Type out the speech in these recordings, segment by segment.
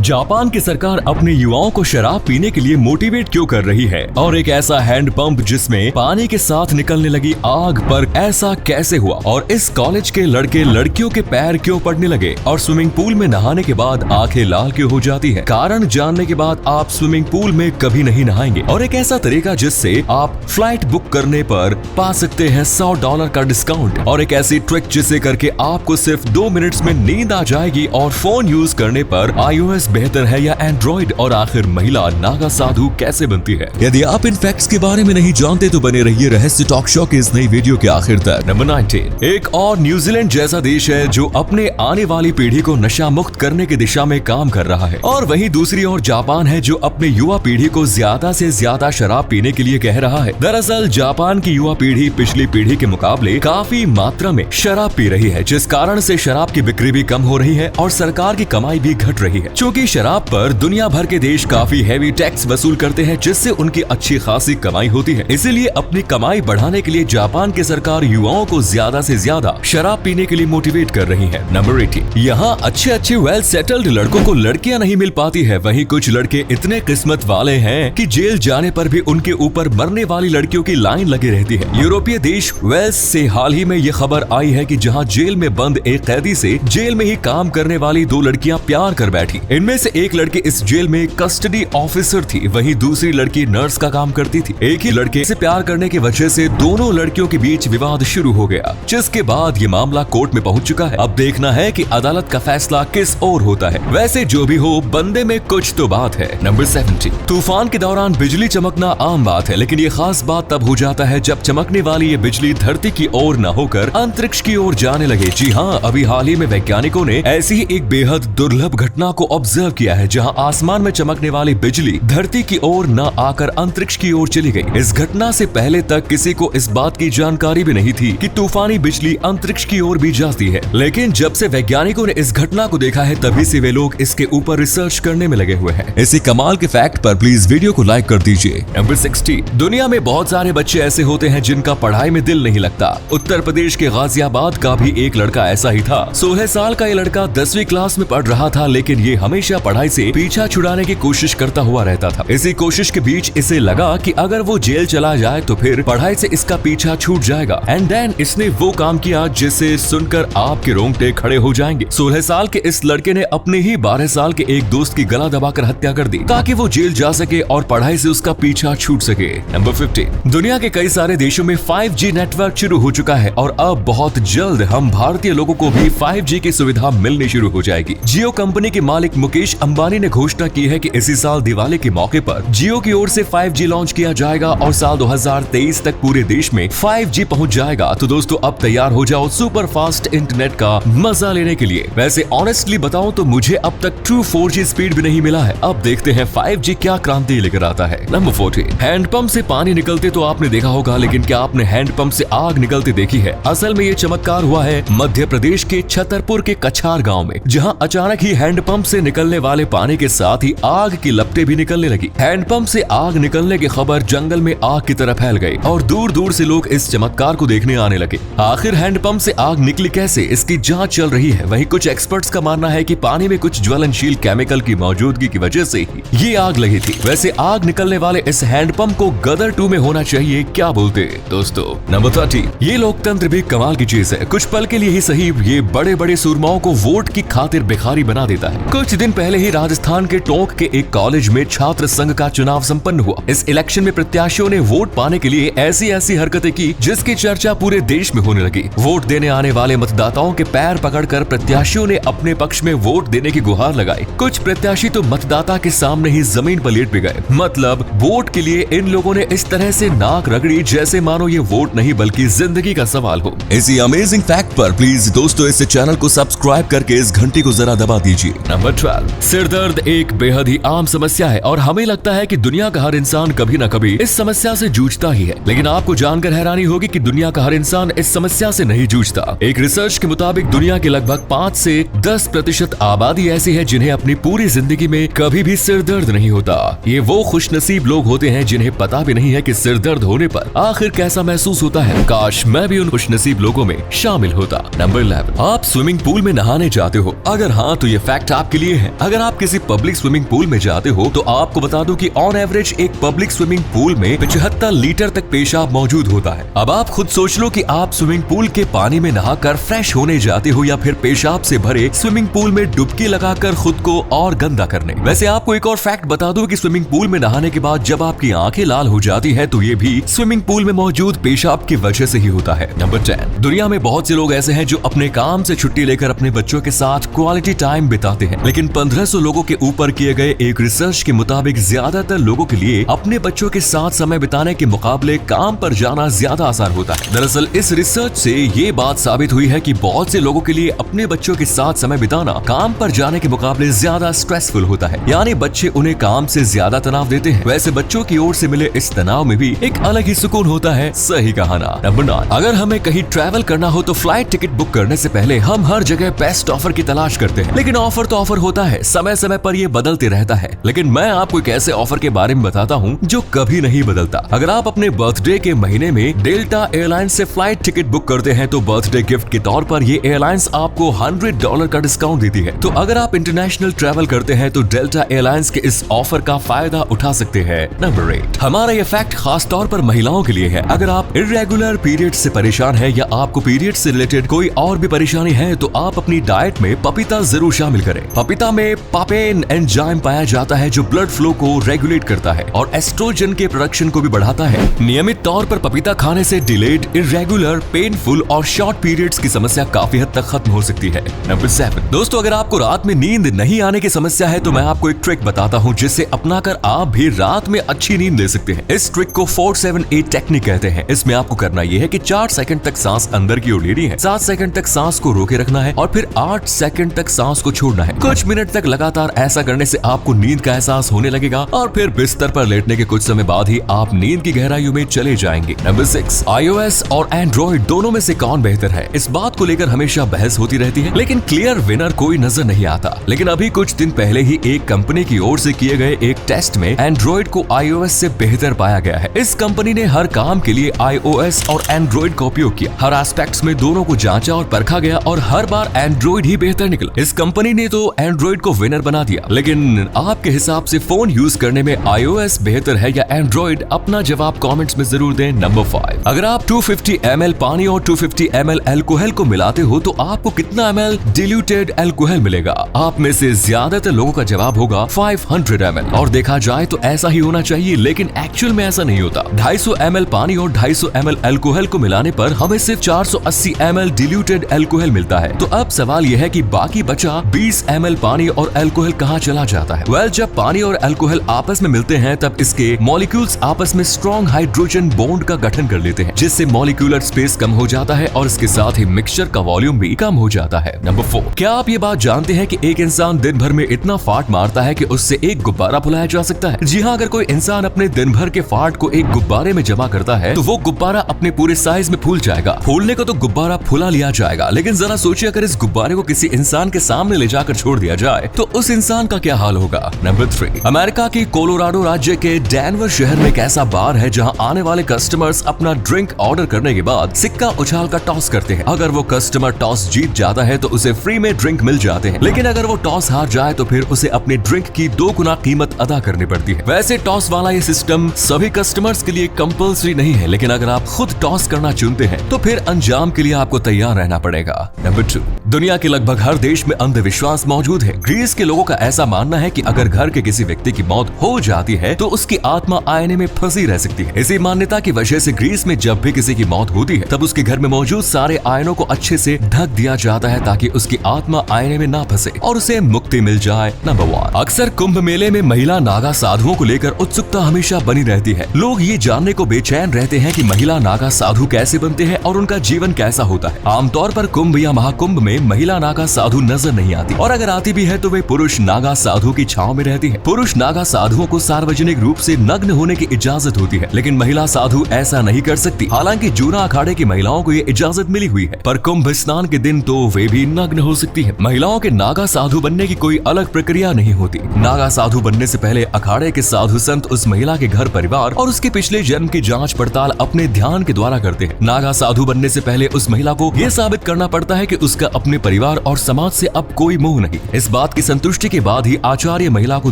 Japan की सरकार अपने युवाओं को शराब पीने के लिए मोटिवेट क्यों कर रही है, और एक ऐसा हैंड पंप जिसमें पानी के साथ निकलने लगी आग पर ऐसा कैसे हुआ, और इस कॉलेज के लड़के लड़कियों के पैर क्यों पड़ने लगे, और स्विमिंग पूल में नहाने के बाद आंखें लाल क्यों हो जाती है। कारण जानने के बाद आप स्विमिंग पूल में कभी नहीं नहाएंगे, और एक ऐसा तरीका जिससे आप फ्लाइट बुक करने पर पा सकते हैं $100 का डिस्काउंट, और एक ऐसी ट्रिक जिसे करके आपको सिर्फ 2 मिनट्स में नींद आ जाएगी, और फोन यूज करने पर iOS बेहतर है या एंड्रॉइड, और आखिर महिला नागा साधु कैसे बनती है। यदि आप इन फैक्ट्स के बारे में नहीं जानते तो बने रहिए रहस्य टॉक शो के इस नई वीडियो के आखिर तक। नंबर 19, एक और न्यूजीलैंड जैसा देश है जो अपने आने वाली पीढ़ी को नशा मुक्त करने की दिशा में काम कर रहा है, और वहीं दूसरी ओर जापान है जो अपने युवा पीढ़ी को ज्यादा से ज्यादा शराब पीने के लिए कह रहा है। दरअसल जापान की युवा पीढ़ी पिछली पीढ़ी के मुकाबले काफी मात्रा में शराब पी रही है, जिस कारण से शराब की बिक्री भी कम हो रही है और सरकार की कमाई भी घट रही है। चूँकि शराब पर दुनिया भर के देश काफी हैवी टैक्स वसूल करते हैं, जिससे उनकी अच्छी खासी कमाई होती है। इसीलिए अपनी कमाई बढ़ाने के लिए जापान की सरकार युवाओं को ज्यादा से ज्यादा शराब पीने के लिए मोटिवेट कर रही है। नंबर 18, यहाँ अच्छे वेल सेटल्ड लड़कों को लड़कियां नहीं मिल पाती है, वहीं कुछ लड़के इतने किस्मत वाले हैं कि जेल जाने पर भी उनके ऊपर मरने वाली लड़कियों की लाइन लगी रहती है। यूरोपीय देश वेल्स से हाल ही में ये खबर आई है कि जहाँ जेल में बंद एक कैदी से जेल में ही काम करने वाली 2 लड़कियां प्यार कर बैठी। इनमें से एक लड़की इस जेल में कस्टडी ऑफिसर थी, वहीं दूसरी लड़की नर्स का काम करती थी। एक ही लड़के से प्यार करने की वजह से दोनों लड़कियों के बीच विवाद शुरू हो गया, जिसके बाद ये मामला कोर्ट में पहुंच चुका है। अब देखना है कि अदालत का फैसला किस ओर होता है। वैसे जो भी हो, बंदे में कुछ तो बात है। नंबर 17, तूफान के दौरान बिजली चमकना आम बात है, लेकिन ये खास बात तब हो जाता है जब चमकने वाली ये बिजली धरती की ओर न होकर अंतरिक्ष की ओर जाने लगे। जी हाँ, अभी हाल ही में वैज्ञानिकों ने ऐसी ही एक बेहद दुर्लभ घटना को ऑब्जर्व किया है, जहां आसमान में चमकने वाली बिजली धरती की ओर न आकर अंतरिक्ष की ओर चली गई। इस घटना से पहले तक किसी को इस बात की जानकारी भी नहीं थी कि तूफानी बिजली अंतरिक्ष की ओर भी जाती है, लेकिन जब से वैज्ञानिकों ने इस घटना को देखा है तभी से वे लोग इसके ऊपर रिसर्च करने में लगे हुए हैं। इसी कमाल के फैक्ट पर प्लीज वीडियो को लाइक कर दीजिए। नंबर 16, दुनिया में बहुत सारे बच्चे ऐसे होते हैं जिनका पढ़ाई में दिल नहीं लगता। उत्तर प्रदेश के गाजियाबाद का भी एक लड़का ऐसा ही था। 16 साल का ये लड़का 10वीं क्लास में पढ़ रहा था, लेकिन ये हमेशा पढ़ाई से पीछा छुड़ाने की कोशिश करता हुआ रहता था। इसी कोशिश के बीच इसे लगा कि अगर वो जेल चला जाए तो फिर पढ़ाई से इसका पीछा छूट जाएगा। एंड देन इसने वो काम किया जिसे सुनकर आपके रोंगटे खड़े हो जाएंगे। 16 साल के इस लड़के ने अपने ही 12 साल के एक दोस्त की गला दबाकर हत्या कर दी, ताकि वो जेल जा सके और पढ़ाई से उसका पीछा छूट सके। नंबर 15, दुनिया के कई सारे देशों में 5G नेटवर्क शुरू हो चुका है, और अब बहुत जल्द हम भारतीय लोगों को भी 5G की सुविधा मिलनी शुरू हो जाएगी। जियो कंपनी के मालिक मुकेश अंबानी ने घोषणा की है कि इसी साल दिवाली के मौके पर जियो की ओर से 5G लॉन्च किया जाएगा, और साल 2023 तक पूरे देश में 5G पहुंच जाएगा। तो दोस्तों, अब तैयार हो जाओ सुपर फास्ट इंटरनेट का मजा लेने के लिए। वैसे ऑनेस्टली बताऊं तो मुझे अब तक ट्रू 4G स्पीड भी नहीं मिला है। अब देखते हैं 5G क्या क्रांति लेकर आता है। नंबर 14, हैंडपंप से पानी निकलते तो आपने देखा होगा, लेकिन क्या आपने हैंडपंप से आग निकलते देखी है? असल में ये चमत्कार हुआ है मध्य प्रदेश के छतरपुर के कछार गांव में, जहां अचानक ही हैंडपंप से निकलने वाले पानी के साथ ही आग की लपटें भी निकलने लगी। हैंडपंप से आग निकलने की खबर जंगल में आग की तरह फैल गई, और दूर दूर से लोग इस चमत्कार को देखने आने लगे। आखिर हैंडपंप से आग निकली कैसे, इसकी जांच चल रही है। वहीं कुछ एक्सपर्ट्स का मानना है कि पानी में कुछ ज्वलनशील केमिकल की मौजूदगी की वजह से ही ये आग लगी थी। वैसे आग निकलने वाले इस हैंडपंप को गदर 2 में होना चाहिए, क्या बोलते दोस्तों? नंबर 30, ये लोकतंत्र भी कमाल की चीज है। कुछ पल के लिए ही सही, ये बड़े बड़े सूरमाओं को वोट की खातिर भिखारी बना देता है। कुछ दिन पहले ही राजस्थान के टोंक के एक कॉलेज में छात्र संघ का चुनाव संपन्न हुआ। इस इलेक्शन में प्रत्याशियों ने वोट पाने के लिए ऐसी हरकतें की जिसकी चर्चा पूरे देश में होने लगी। वोट देने आने वाले मतदाताओं के पैर पकड़कर प्रत्याशियों ने अपने पक्ष में वोट देने की गुहार लगाई। कुछ प्रत्याशी तो मतदाता के सामने ही जमीन पर लेट भी गए। मतलब वोट के लिए इन लोगों ने इस तरह से नाक रगड़ी जैसे मानो ये वोट नहीं बल्कि जिंदगी का सवाल हो। इसी अमेजिंग फैक्ट पर प्लीज दोस्तों इस चैनल को सब्सक्राइब करके इस घंटी को जरा दबा दीजिए। नंबर 12, सिर दर्द एक बेहद ही आम समस्या है, और हमें लगता है कि दुनिया का हर इंसान कभी न कभी इस समस्या से जूझता ही है। लेकिन आपको जानकर हैरानी होगी कि दुनिया का हर इंसान इस समस्या से नहीं जूझता। एक रिसर्च के मुताबिक दुनिया के लगभग 5 से 10% आबादी ऐसी है जिन्हें अपनी पूरी जिंदगी में कभी भी सिर दर्द नहीं होता। ये वो खुशनसीब लोग होते हैं जिन्हें पता भी नहीं है कि सिर दर्द होने पर आखिर कैसा महसूस होता है। काश मैं भी उन खुशनसीब लोगों में शामिल होता। नंबर 11, आप स्विमिंग पूल में नहाने जाते हो? अगर हाँ तो ये फैक्ट आपके लिए है। अगर आप किसी पब्लिक स्विमिंग पूल में जाते हो तो आपको बता दूं कि ऑन एवरेज एक पब्लिक स्विमिंग पूल में 75 लीटर तक पेशाब मौजूद होता है। अब आप खुद सोच लो कि आप स्विमिंग पूल के पानी में नहाकर फ्रेश होने जाते हो या फिर पेशाब से भरे स्विमिंग पूल में डुबकी लगाकर खुद को और गंदा करने। वैसे आपको एक और फैक्ट बता दूं कि स्विमिंग पूल में नहाने के बाद जब आपकी आंखें लाल हो जाती है तो ये भी स्विमिंग पूल में मौजूद पेशाब की वजह से ही होता है। नंबर 10, दुनिया में बहुत से लोग ऐसे हैं जो अपने काम से छुट्टी लेकर अपने बच्चों के साथ क्वालिटी टाइम बिताते हैं, लेकिन 1500 लोगों के ऊपर किए गए एक रिसर्च के मुताबिक ज्यादातर लोगों के लिए अपने बच्चों के साथ समय बिताने के मुकाबले काम पर जाना ज्यादा आसान होता है। दरअसल इस रिसर्च से ये बात साबित हुई है कि बहुत से लोगों के लिए अपने बच्चों के साथ समय बिताना काम पर जाने के मुकाबले ज्यादा स्ट्रेसफुल होता है, यानी बच्चे उन्हें काम से ज्यादा तनाव देते हैं। वैसे बच्चों की ओर से मिले इस तनाव में भी एक अलग ही सुकून होता है। सही कहा ना। नंबर 9, अगर हमें कहीं ट्रैवल करना हो तो फ्लाइट टिकट बुक करने से पहले हम हर जगह बेस्ट ऑफर की तलाश करते हैं, लेकिन ऑफर तो ऑफर होता है, समय समय पर ये बदलते रहता है। लेकिन मैं आपको एक ऐसे ऑफर के बारे में बताता हूँ जो कभी नहीं बदलता। अगर आप अपने बर्थडे के महीने में डेल्टा एयरलाइंस से फ्लाइट टिकट बुक करते हैं तो बर्थडे गिफ्ट के तौर पर ये एयरलाइंस आपको $100 का डिस्काउंट देती है। तो अगर आप इंटरनेशनल ट्रैवल करते हैं तो डेल्टा एयरलाइंस के इस ऑफर का फायदा उठा सकते हैं। नंबर 8, हमारा ये फैक्ट खास तौर पर महिलाओं के लिए है। अगर आप इर्रेगुलर पीरियड से परेशान है या आपको पीरियड से रिलेटेड कोई और भी परेशानी है तो आप अपनी डाइट में पपीता जरूर शामिल करें। पपीता में पापेन एंजाइम पाया जाता है जो ब्लड फ्लो को रेगुलेट करता है और एस्ट्रोजन के प्रोडक्शन को भी बढ़ाता है। नियमित तौर पर पपीता खाने से डिलेड, इर्रेगुलर, पेनफुल और शॉर्ट पीरियड्स की समस्या काफी हद तक खत्म हो सकती है। नंबर 7, दोस्तों अगर आपको रात में नींद नहीं आने की समस्या है तो मैं आपको एक ट्रिक बताता हूँ जिसे अपनाकर आप भी रात में अच्छी नींद ले सकते हैं। इस ट्रिक को 4-7-8 टेक्निक कहते हैं। इसमें आपको करना यह है कि 4 सेकंड तक सांस अंदर की ओर लेनी है, 7 सेकंड तक सांस को रोके रखना है और फिर 8 सेकंड तक सांस को छोड़ना है। कुछ मिनट तक लगातार ऐसा करने से आपको नींद का एहसास होने लगेगा और फिर बिस्तर पर लेटने के कुछ समय बाद ही आप नींद की गहराइयों में चले जाएंगे। नंबर 6, iOS और एंड्रॉइड दोनों में से कौन बेहतर है? इस बात को लेकर हमेशा बहस होती रहती है, लेकिन क्लियर विनर कोई नजर नहीं आता। लेकिन अभी कुछ दिन पहले ही एक कंपनी की ओर से किए गए एक टेस्ट में एंड्रॉइड को iOS से बेहतर पाया गया है। इस कंपनी ने हर काम के लिए iOS और एंड्रॉइड का उपयोग किया, हर एस्पेक्ट्स में दोनों को जांचा और परखा गया और हर बार एंड्रॉइड ही बेहतर निकला। इस कंपनी ने तो एंड्रॉइड को विनर बना दिया, लेकिन आपके हिसाब से फोन यूज करने में iOS बेहतर है या एंड्रॉइड? अपना जवाब कमेंट्स में जरूर दें। नंबर 5, अगर आप 250 ml पानी और 250 ml अल्कोहल को मिलाते हो तो आपको कितना ml डिल्यूटेड अल्कोहल मिलेगा? आप में से ज्यादातर लोगों का जवाब होगा 500 ml। और देखा जाए तो ऐसा ही होना चाहिए, लेकिन एक्चुअल में ऐसा नहीं होता। 250 ml पानी और 250 ml अल्कोहल को मिलाने पर हमें सिर्फ 480 ml डिल्यूटेड अल्कोहल मिलता है। तो अब सवाल यह है कि बाकी बचा 20 ml पानी और अल्कोहल कहाँ चला जाता है? वेल, जब पानी और अल्कोहल आपस में मिलते हैं तब इसके मॉलिक्यूल्स आपस में स्ट्रॉन्ग हाइड्रोजन बॉन्ड का गठन कर लेते हैं, जिससे मॉलिक्यूलर स्पेस कम हो जाता है और इसके साथ ही मिक्सचर का वॉल्यूम भी कम हो जाता है। नंबर 4, क्या आप ये बात जानते हैं कि एक इंसान दिन भर में इतना फाट मारता है कि उससे एक गुब्बारा फुलाया जा सकता है? जी हाँ, अगर कोई इंसान अपने दिन भर के फाट को एक गुब्बारे में जमा करता है तो वो गुब्बारा अपने पूरे साइज में फूल जाएगा। फूलने को तो गुब्बारा फुला लिया जाएगा, लेकिन जरा सोचिए अगर इस गुब्बारे को किसी इंसान के सामने ले जाकर छोड़ दिया जाए तो उस इंसान का क्या हाल होगा? नंबर 3, अमेरिका के कोलोराडो राज्य के डेनवर शहर में एक ऐसा बार है जहां आने वाले कस्टमर्स अपना ड्रिंक ऑर्डर करने के बाद सिक्का उछाल कर टॉस करते हैं। अगर वो कस्टमर टॉस जीत जाता है तो उसे फ्री में ड्रिंक मिल जाते हैं, लेकिन अगर वो टॉस हार जाए तो फिर उसे अपने ड्रिंक की 2 गुना कीमत अदा करनी पड़ती है। वैसे टॉस वाला ये सिस्टम सभी कस्टमर्स के लिए कंपल्सरी नहीं है, लेकिन अगर आप खुद टॉस करना चुनते हैं तो फिर अंजाम के लिए आपको तैयार रहना पड़ेगा। नंबर 2, दुनिया के लगभग हर देश में अंधविश्वास मौजूद है। ग्रीस के लोगों का ऐसा मानना है कि अगर घर के किसी व्यक्ति की मौत हो जाती है तो उसकी आत्मा आईने में फंसी रह सकती है। इसी मान्यता की वजह से ग्रीस में जब भी किसी की मौत होती है तब उसके घर में मौजूद सारे आयनों को अच्छे से ढक दिया जाता है ताकि उसकी आत्मा आईने में ना फंसे और उसे मुक्ति मिल जाए। नंबर 1, अक्सर कुंभ मेले में महिला नागा साधुओं को लेकर उत्सुकता हमेशा बनी रहती है। लोग ये जानने को बेचैन रहते हैं कि महिला नागा साधु कैसे बनते हैं और उनका जीवन कैसा होता है। आमतौर पर कुंभ या महाकुंभ में महिला नागा साधु नजर नहीं आती, और अगर आती भी है तो वे पुरुष नागा साधु की छांव में रहती है। पुरुष नागा साधुओं को सार्वजनिक रूप से नग्न होने की इजाजत होती है, लेकिन महिला साधु ऐसा नहीं कर सकती। हालांकि जूना अखाड़े की महिलाओं को ये इजाजत मिली हुई है, पर कुंभ स्नान के दिन तो वे भी नग्न हो सकती है। महिलाओं के नागा साधु बनने की कोई अलग प्रक्रिया नहीं होती। नागा साधु बनने से पहले अखाड़े के साधु संत उस महिला के घर परिवार और उसके पिछले जन्म की जांच पड़ताल अपने ध्यान के द्वारा करते हैं। नागा साधु बनने से पहले उस महिला को यह साबित करना पड़ता है कि उसका अपने परिवार और समाज से अब कोई मोह नहीं। इस बात की संतुष्टि के बाद ही आचार्य महिला को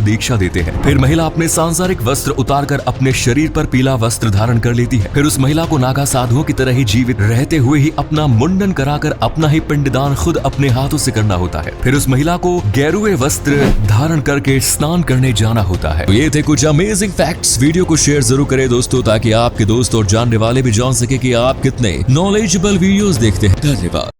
दीक्षा देते हैं। फिर महिला अपने सांसारिक वस्त्र उतारकर अपने शरीर पर पीला वस्त्र धारण कर लेती है। फिर उस महिला को नागा साधुओं की तरह ही जीवित रहते हुए ही अपना मुंडन कराकर अपना ही पिंडदान खुद अपने हाथों से करना होता है। फिर उस महिला को गेरुए वस्त्र धारण करके स्नान करने जाना होता है। तो ये थे कुछ अमेजिंग फैक्ट्स। वीडियो को शेयर जरूर करें दोस्तों, ताकि आपके दोस्त और जानने वाले भी जान सके कि आप कितने नॉलेजेबल वीडियोस देखते हैं। धन्यवाद।